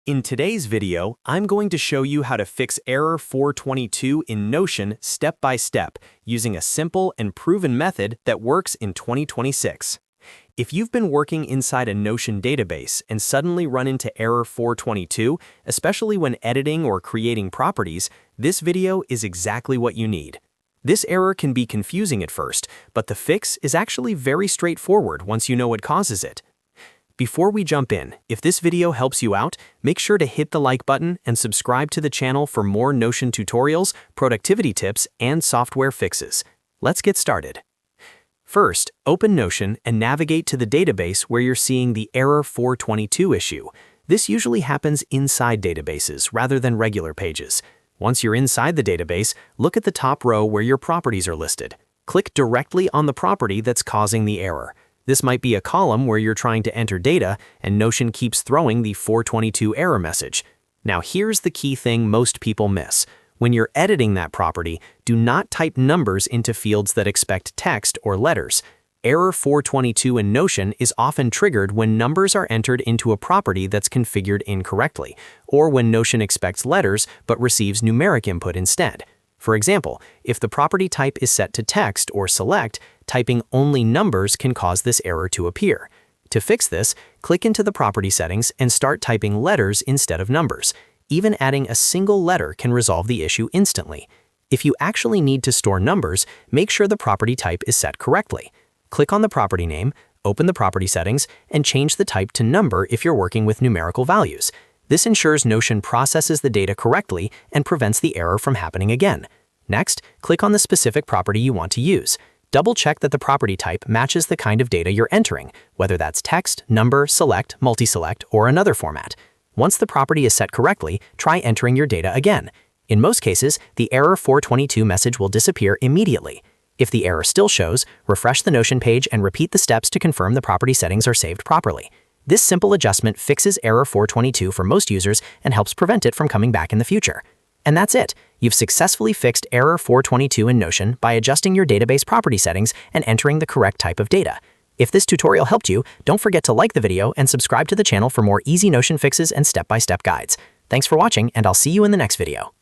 In today's video, I'm going to show you how to fix error 422 in Notion step by step using a simple and proven method that works in 2026. If you've been working inside a Notion database and suddenly run into error 422, especially when editing or creating properties, this video is exactly what you need. This error can be confusing at first, but the fix is actually very straightforward once you know what causes it. Before we jump in, if this video helps you out, make sure to hit the like button and subscribe to the channel for more Notion tutorials, productivity tips, and software fixes. Let's get started. First, open Notion and navigate to the database where you're seeing the error 422 issue. This usually happens inside databases rather than regular pages. Once you're inside the database, look at the top row where your properties are listed. Click directly on the property that's causing the error. This might be a column where you're trying to enter data and Notion keeps throwing the 422 error message. Now here's the key thing most people miss. When you're editing that property, do not type numbers into fields that expect text or letters. Error 422 in Notion is often triggered when numbers are entered into a property that's configured incorrectly, or when Notion expects letters but receives numeric input instead. For example, if the property type is set to text or select, typing only numbers can cause this error to appear. To fix this, click into the property settings and start typing letters instead of numbers. Even adding a single letter can resolve the issue instantly. If you actually need to store numbers, make sure the property type is set correctly. Click on the property name, open the property settings, and change the type to number if you're working with numerical values. This ensures Notion processes the data correctly and prevents the error from happening again. Next, click on the specific property you want to use. Double-check that the property type matches the kind of data you're entering, whether that's text, number, select, multi-select, or another format. Once the property is set correctly, try entering your data again. In most cases, the error 422 message will disappear immediately. If the error still shows, refresh the Notion page and repeat the steps to confirm the property settings are saved properly. This simple adjustment fixes error 422 for most users and helps prevent it from coming back in the future. And that's it. You've successfully fixed error 422 in Notion by adjusting your database property settings and entering the correct type of data. If this tutorial helped you, don't forget to like the video and subscribe to the channel for more easy Notion fixes and step-by-step guides. Thanks for watching, and I'll see you in the next video.